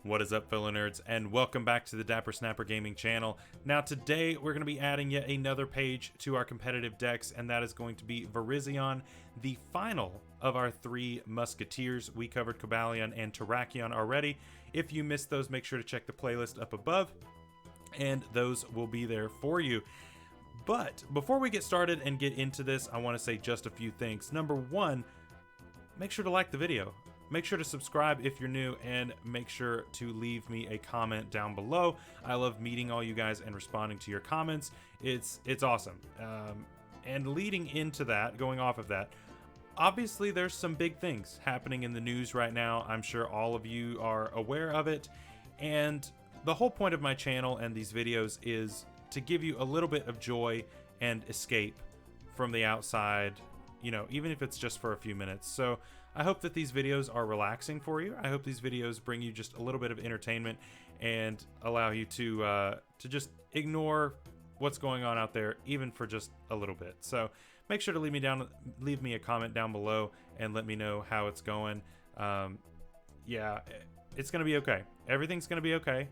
What is up, fellow nerds, and welcome back to the Dapper Snapper Gaming channel. Now today we're going to be adding yet another page to our competitive decks, and that is going to be Virizion, the final of our three Musketeers. We covered Cobalion and Terrakion already. If you missed those, make sure to check the playlist up above, and those will be there for you. But before we get started and get into this, I want to say just a few things. Number one, make sure to like the video. Make sure to subscribe if you're new, and make sure to leave me a comment down below. I love meeting all you guys and responding to your comments. It's awesome. And leading into that, going off of that, obviously there's some big things happening in the news right now. I'm sure all of you are aware of it. And the whole point of my channel and these videos is to give you a little bit of joy and escape from the outside, you know, even if it's just for a few minutes. So I hope that these videos are relaxing for you. I hope these videos bring you just a little bit of entertainment and allow you to just ignore what's going on out there, even for just a little bit. So make sure to leave me a comment down below and let me know how it's going. Yeah, it's gonna be okay. Everything's gonna be okay.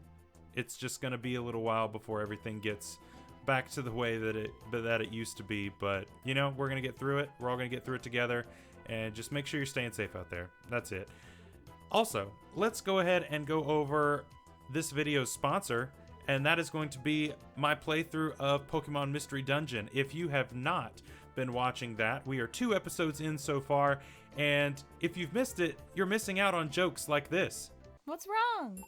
It's just gonna be a little while before everything gets back to the way that it used to be. But you know, we're gonna get through it. We're all gonna get through it together. And just make sure you're staying safe out there. That's it. Also, let's go ahead and go over this video's sponsor, and that is going to be my playthrough of Pokemon Mystery Dungeon. If you have not been watching that, we are 2 episodes in so far, and if you've missed it, you're missing out on jokes like this. What's wrong?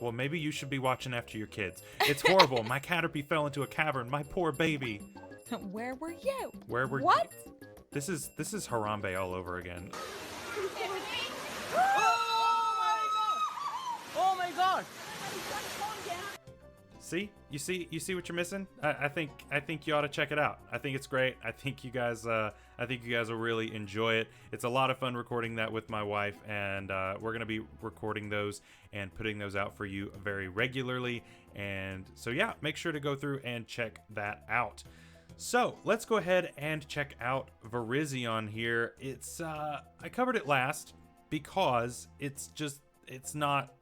Well, maybe you should be watching after your kids. It's horrible. My Caterpie fell into a cavern. My poor baby. Where were you? Where were What? you? This is Harambe all over again. Oh my god! See? You see what you're missing? I think you ought to check it out. I think it's great. I think you guys will really enjoy it. It's a lot of fun recording that with my wife, and we're gonna be recording those and putting those out for you very regularly. And so yeah, make sure to go through and check that out. So let's go ahead and check out Virizion here. It's I covered it last because it's not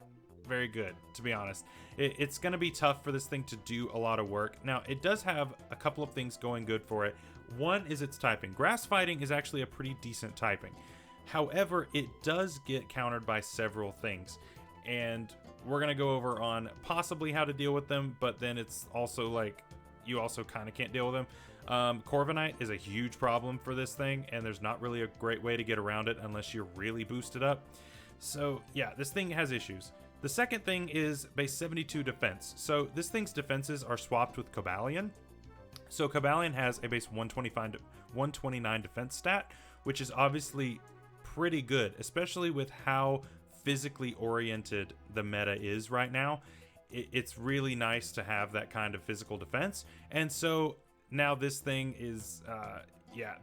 very good, to be honest. It's going to be tough for this thing to do a lot of work. Now, it does have a couple of things going good for it. One is its typing. Grass fighting is actually a pretty decent typing. However, it does get countered by several things, and we're going to go over on possibly how to deal with them, but then it's also like you also kind of can't deal with them. Corviknight is a huge problem for this thing, and there's not really a great way to get around it unless you're really boosted up. So yeah, this thing has issues. The second thing is base 72 defense. So this thing's defenses are swapped with Cobalion. So Cobalion has a base 129 defense stat, which is obviously pretty good, especially with how physically oriented the meta is right now. It's really nice to have that kind of physical defense. And so now this thing is,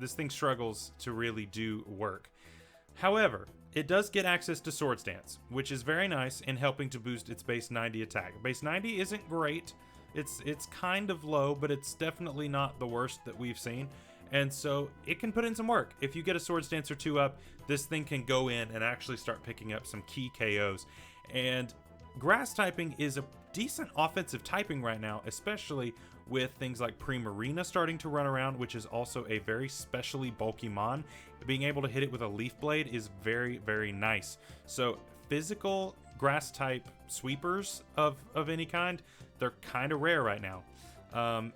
this thing struggles to really do work. However, it does get access to Swords Dance, which is very nice in helping to boost its base 90 attack. Base 90 isn't great. It's kind of low, but it's definitely not the worst that we've seen. And so it can put in some work. If you get a Swords Dance or 2 up, this thing can go in and actually start picking up some key KOs. And Grass typing is a decent offensive typing right now, especially with things like Primarina starting to run around, which is also a very specially bulky mon. Being able to hit it with a Leaf Blade is very, very nice. So physical grass type sweepers of any kind, they're kind of rare right now.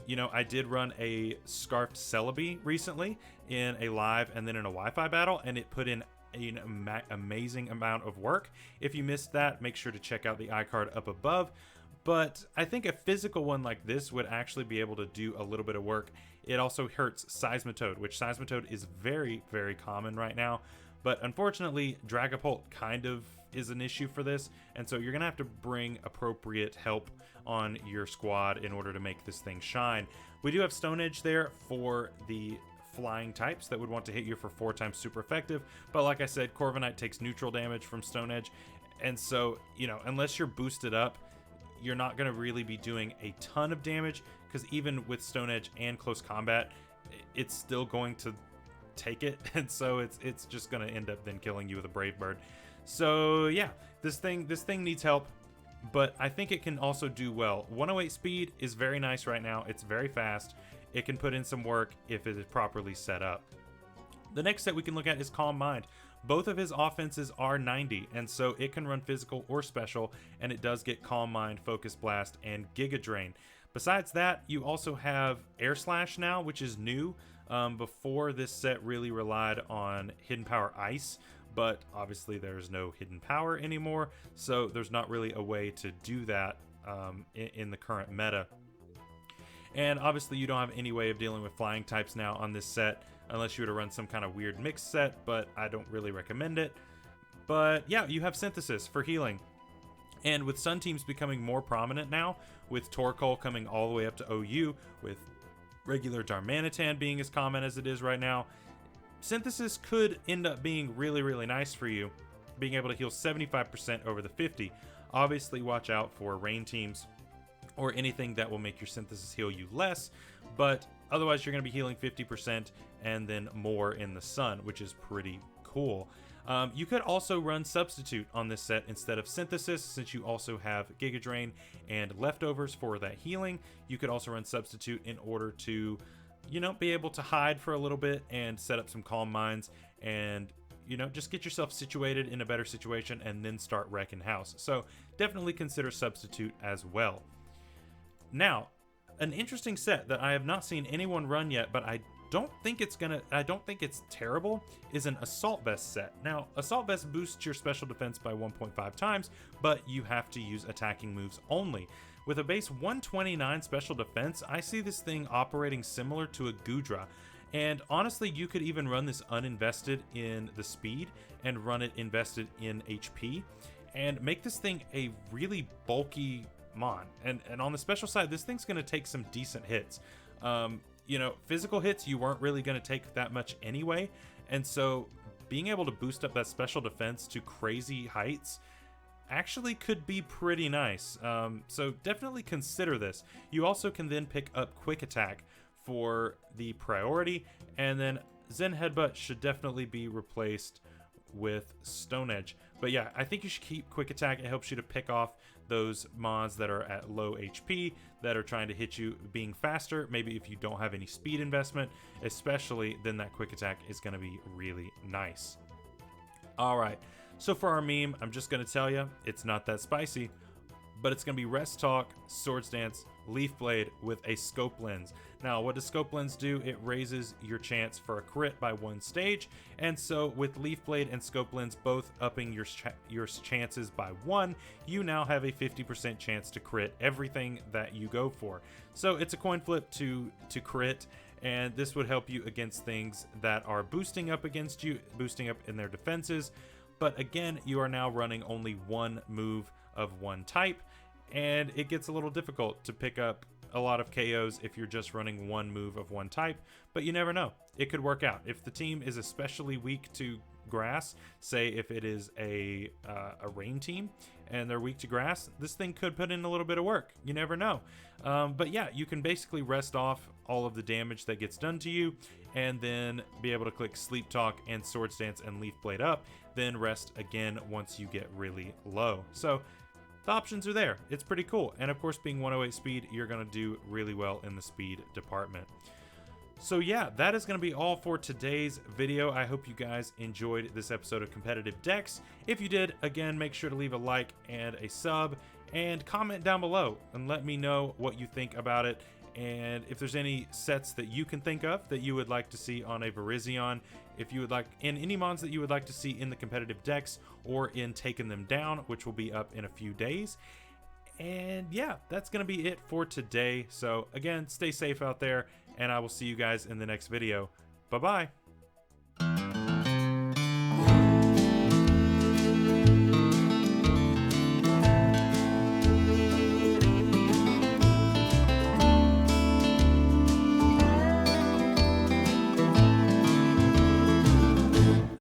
You know, I did run a Scarfed Celebi recently in a live and then in a Wi-Fi battle, and it put in an amazing amount of work. If you missed that, make sure to check out the iCard up above. But I think a physical one like this would actually be able to do a little bit of work. It also hurts Seismitoad, which Seismitoad is very, very common right now. But unfortunately, Dragapult kind of is an issue for this, and so you're gonna have to bring appropriate help on your squad in order to make this thing shine. We do have Stone Edge there for the flying types that would want to hit you for 4 times super effective, but like I said, Corviknight takes neutral damage from Stone Edge, and so, you know, unless you're boosted up, you're not going to really be doing a ton of damage, because even with Stone Edge and close combat, it's still going to take it, and so it's just gonna end up then killing you with a Brave Bird. So yeah, this thing needs help, but I think it can also do well. 108 speed is very nice right now. It's very fast. It can put in some work if it is properly set up. The next set we can look at is Calm Mind. Both of his offenses are 90, and so it can run physical or special, and it does get Calm Mind, Focus Blast, and Giga Drain. Besides that, you also have Air Slash now, which is new. Before, this set really relied on Hidden Power Ice, but obviously there's no Hidden Power anymore, so there's not really a way to do that in the current meta. And obviously you don't have any way of dealing with flying types now on this set, unless you were to run some kind of weird mixed set, but I don't really recommend it. But yeah, you have Synthesis for healing. And with Sun teams becoming more prominent now, with Torkoal coming all the way up to OU, with regular Darmanitan being as common as it is right now, Synthesis could end up being really, really nice for you, being able to heal 75% over the 50. Obviously watch out for rain teams or anything that will make your Synthesis heal you less, but otherwise you're going to be healing 50% and then more in the sun, which is pretty cool. You could also run Substitute on this set instead of Synthesis, since you also have Giga Drain and Leftovers for that healing. You could also run Substitute in order to, you know, be able to hide for a little bit and set up some Calm Minds and, you know, just get yourself situated in a better situation and then start wrecking house. So definitely consider Substitute as well. Now, an interesting set that I have not seen anyone run yet, but I don't think it's terrible, is an Assault Vest set. Now, Assault Vest boosts your special defense by 1.5 times, but you have to use attacking moves only. With a base 129 special defense, I see this thing operating similar to a Gudra. And honestly, you could even run this uninvested in the speed and run it invested in HP and make this thing a really bulky mon. And on the special side, this thing's going to take some decent hits. You know, physical hits you weren't really going to take that much anyway, and so being able to boost up that special defense to crazy heights actually could be pretty nice. So definitely consider this. You also can then pick up Quick Attack for the priority, and then Zen Headbutt should definitely be replaced with Stone Edge. But yeah, I think you should keep Quick Attack. It helps you to pick off those mons that are at low HP, that are trying to hit you being faster. Maybe if you don't have any speed investment, especially, then that Quick Attack is going to be really nice. All right, so for our meme, I'm just going to tell you, it's not that spicy, but it's going to be Rest Talk, Swords Dance, Leaf Blade with a Scope Lens. Now, what does Scope Lens do? It raises your chance for a crit by 1 stage, and so with Leaf Blade and Scope Lens both upping your chances by 1, you now have a 50% chance to crit everything that you go for. So it's a coin flip to crit, and this would help you against things that are boosting up against you, boosting up in their defenses. But again, you are now running only one move of one type, and it gets a little difficult to pick up a lot of KOs if you're just running one move of one type, but you never know. It could work out. If the team is especially weak to grass, say if it is a rain team and they're weak to grass, this thing could put in a little bit of work. You never know. But yeah, you can basically rest off all of the damage that gets done to you and then be able to click Sleep Talk and Swords Dance and Leaf Blade up, then rest again once you get really low. So the options are there. It's pretty cool. And of course, being 108 speed, you're going to do really well in the speed department. So yeah, that is going to be all for today's video. I hope you guys enjoyed this episode of Competitive Decks. If you did, again, make sure to leave a like and a sub and comment down below and let me know what you think about it. And if there's any sets that you can think of that you would like to see on a Virizion, if you would like, and any mons that you would like to see in the competitive decks or in Taking Them Down, which will be up in a few days. And yeah, that's going to be it for today. So again, stay safe out there, and I will see you guys in the next video. Bye-bye.